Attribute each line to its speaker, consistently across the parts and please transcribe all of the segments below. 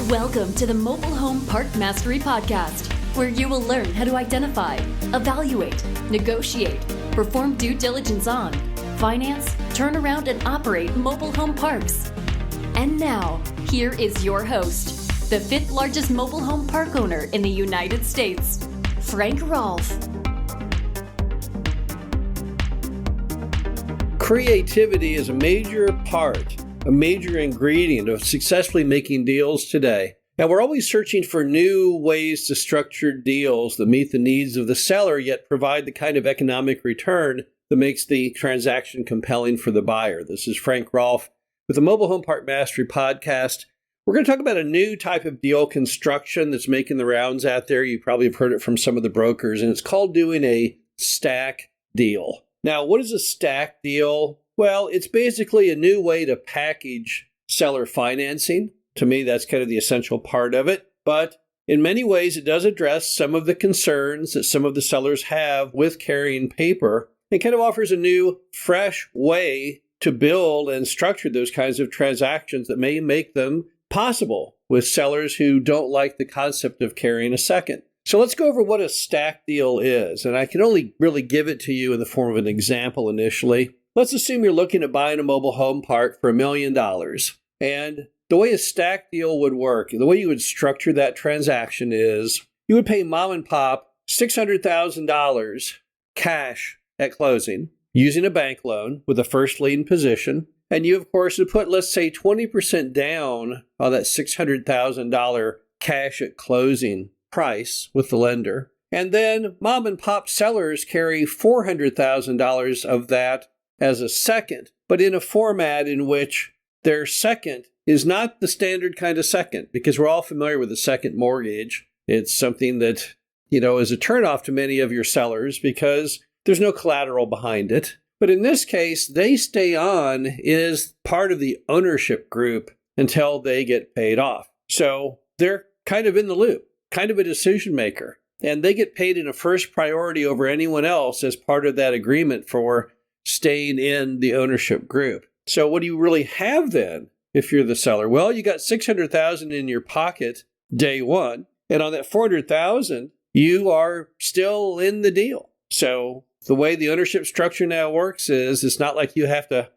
Speaker 1: Welcome to the Mobile Home Park Mastery Podcast, where you will learn how to identify, evaluate, negotiate, perform due diligence on, finance, turn around, and operate mobile home parks. And now, here is your host, the fifth largest mobile home park owner in the United States, Frank Rolfe.
Speaker 2: Creativity is a major ingredient of successfully making deals today. And we're always searching for new ways to structure deals that meet the needs of the seller, yet provide the kind of economic return that makes the transaction compelling for the buyer. This is Frank Rolfe with the Mobile Home Park Mastery Podcast. We're going to talk about a new type of deal construction that's making the rounds out there. You probably have heard it from some of the brokers, and it's called doing a stack deal. Now, what is a stack deal? Well, it's basically a new way to package seller financing. To me, that's kind of the essential part of it. But in many ways, it does address some of the concerns that some of the sellers have with carrying paper. It kind of offers a new, fresh way to build and structure those kinds of transactions that may make them possible with sellers who don't like the concept of carrying a second. So let's go over what a stack deal is. And I can only really give it to you in the form of an example initially. Let's assume you're looking at buying a mobile home park for $1 million. And the way a stack deal would work, the way you would structure that transaction is you would pay mom and pop $600,000 cash at closing using a bank loan with a first lien position. And you, of course, would put, let's say, 20% down on that $600,000 cash at closing price with the lender. And then mom and pop sellers carry $400,000 of that as a second, but in a format in which their second is not the standard kind of second, because we're all familiar with a second mortgage. It's something that, is a turnoff to many of your sellers because there's no collateral behind it. But in this case, they stay on as part of the ownership group until they get paid off. So they're kind of in the loop, kind of a decision maker, and they get paid in a first priority over anyone else as part of that agreement for staying in the ownership group. So what do you really have then if you're the seller? Well, you got $600,000 in your pocket day one, and on that $400,000, you are still in the deal. So the way the ownership structure now works is it's not like you have to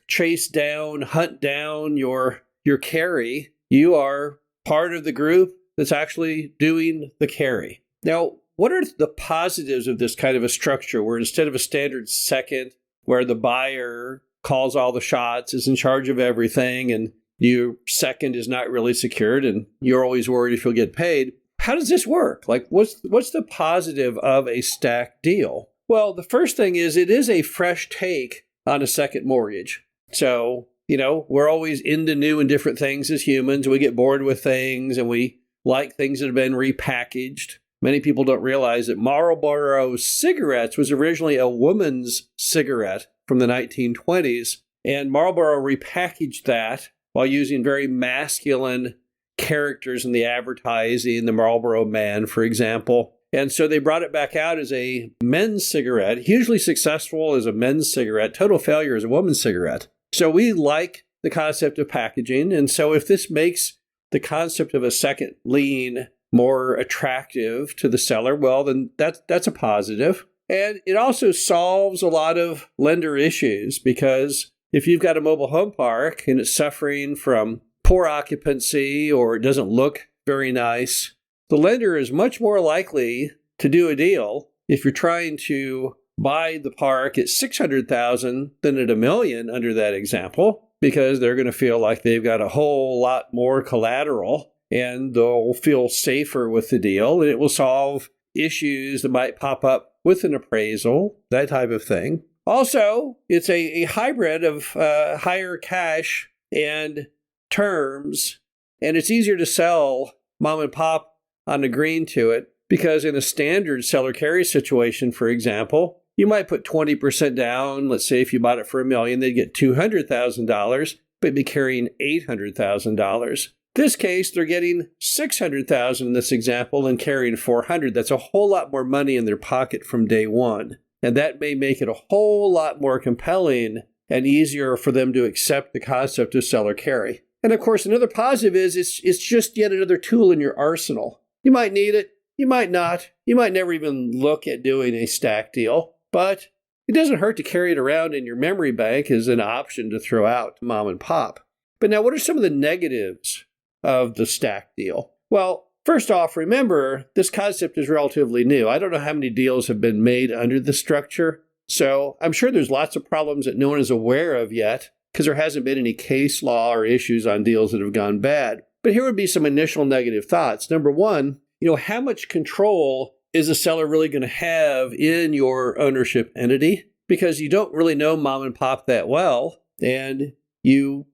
Speaker 2: hunt down your carry. You are part of the group that's actually doing the carry. Now, what are the positives of this kind of a structure where instead of a standard second, where the buyer calls all the shots, is in charge of everything, and your second is not really secured, and you're always worried if you'll get paid? How does this work? Like, what's the positive of a stack deal? Well, the first thing is it is a fresh take on a second mortgage. So, we're always into new and different things as humans. We get bored with things, and we like things that have been repackaged. Many people don't realize that Marlboro cigarettes was originally a woman's cigarette from the 1920s, and Marlboro repackaged that while using very masculine characters in the advertising, the Marlboro Man, for example. And so they brought it back out as a men's cigarette, hugely successful as a men's cigarette, total failure as a woman's cigarette. So we like the concept of packaging, and so if this makes the concept of a second lien more attractive to the seller, well, then that's a positive. And it also solves a lot of lender issues, because if you've got a mobile home park and it's suffering from poor occupancy or it doesn't look very nice, the lender is much more likely to do a deal if you're trying to buy the park at $600,000 than at $1 million under that example, because they're going to feel like they've got a whole lot more collateral, and they'll feel safer with the deal, and it will solve issues that might pop up with an appraisal, that type of thing. Also, it's a hybrid of higher cash and terms, and it's easier to sell mom and pop on agreeing to it, because in a standard seller carry situation, for example, you might put 20% down. Let's say if you bought it for $1 million, they'd get $200,000, but be carrying $800,000. This case, they're getting $600,000 in this example and carrying $400,000. That's a whole lot more money in their pocket from day one. And that may make it a whole lot more compelling and easier for them to accept the concept of seller carry. And of course, another positive is it's just yet another tool in your arsenal. You might need it, you might not, you might never even look at doing a stack deal, but it doesn't hurt to carry it around in your memory bank as an option to throw out to mom and pop. But now, what are some of the negatives of the stack deal? Well, first off, remember, this concept is relatively new. I don't know how many deals have been made under the structure, so I'm sure there's lots of problems that no one is aware of yet, because there hasn't been any case law or issues on deals that have gone bad. But here would be some initial negative thoughts. Number one, how much control is a seller really going to have in your ownership entity? Because you don't really know mom and pop that well, and you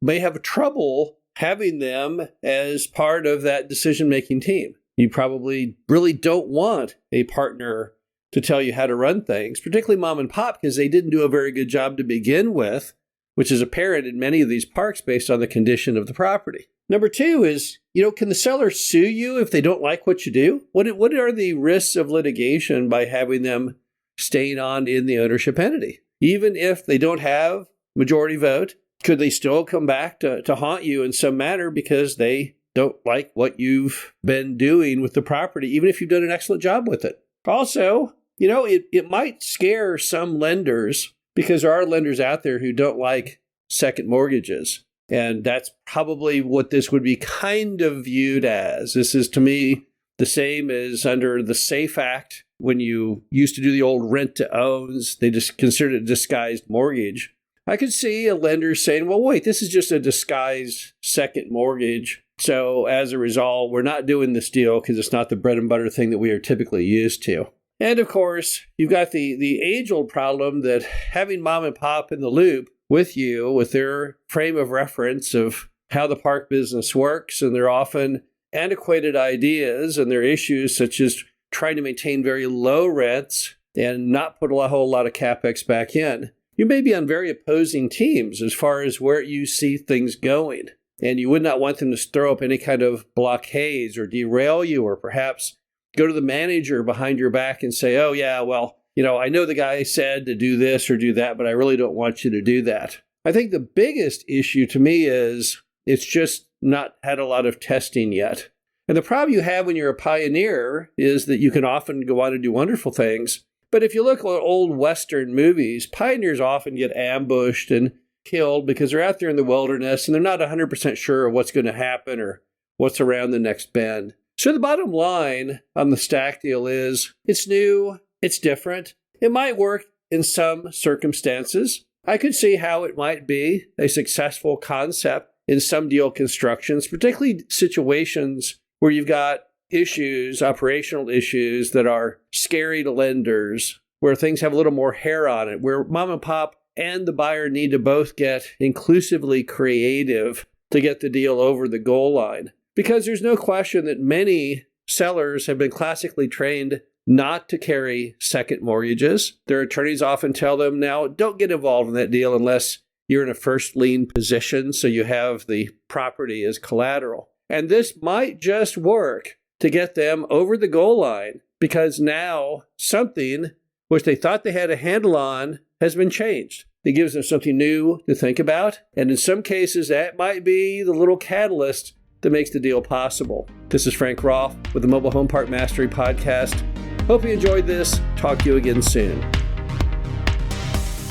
Speaker 2: may have trouble having them as part of that decision-making team. You probably really don't want a partner to tell you how to run things, particularly mom and pop, because they didn't do a very good job to begin with, which is apparent in many of these parks based on the condition of the property. Number two is, can the seller sue you if they don't like what you do? What are the risks of litigation by having them staying on in the ownership entity? Even if they don't have majority vote, could they still come back to haunt you in some manner because they don't like what you've been doing with the property, even if you've done an excellent job with it? Also, it might scare some lenders, because there are lenders out there who don't like second mortgages. And that's probably what this would be kind of viewed as. This is, to me, the same as under the SAFE Act, when you used to do the old rent-to-owns. They just considered it a disguised mortgage. I could see a lender saying, well, wait, this is just a disguised second mortgage. So as a result, we're not doing this deal because it's not the bread and butter thing that we are typically used to. And of course, you've got the age-old problem that having mom and pop in the loop with you, with their frame of reference of how the park business works, and their often antiquated ideas and their issues such as trying to maintain very low rents and not put a whole lot of CapEx back in. You may be on very opposing teams as far as where you see things going, and you would not want them to throw up any kind of blockades or derail you, or perhaps go to the manager behind your back and say, oh, yeah, well, I know the guy said to do this or do that, but I really don't want you to do that. I think the biggest issue to me is it's just not had a lot of testing yet. And the problem you have when you're a pioneer is that you can often go on to do wonderful things. But if you look at old Western movies, pioneers often get ambushed and killed because they're out there in the wilderness and they're not 100% sure of what's going to happen or what's around the next bend. So the bottom line on the stack deal is it's new, it's different. It might work in some circumstances. I could see how it might be a successful concept in some deal constructions, particularly situations where you've got issues, operational issues that are scary to lenders, where things have a little more hair on it, where mom and pop and the buyer need to both get inclusively creative to get the deal over the goal line. Because there's no question that many sellers have been classically trained not to carry second mortgages. Their attorneys often tell them, now, don't get involved in that deal unless you're in a first lien position, so you have the property as collateral. And this might just work to get them over the goal line, because now something which they thought they had a handle on has been changed. It gives them something new to think about, and in some cases that might be the little catalyst that makes the deal possible. This is Frank Rolfe with the Mobile Home Park Mastery Podcast. Hope you enjoyed this. Talk to you again soon.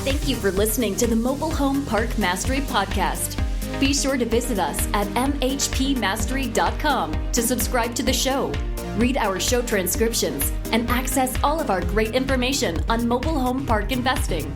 Speaker 1: Thank you for listening to the Mobile Home Park Mastery Podcast. Be sure to visit us at mhpmastery.com to subscribe to the show, read our show transcriptions, and access all of our great information on mobile home park investing.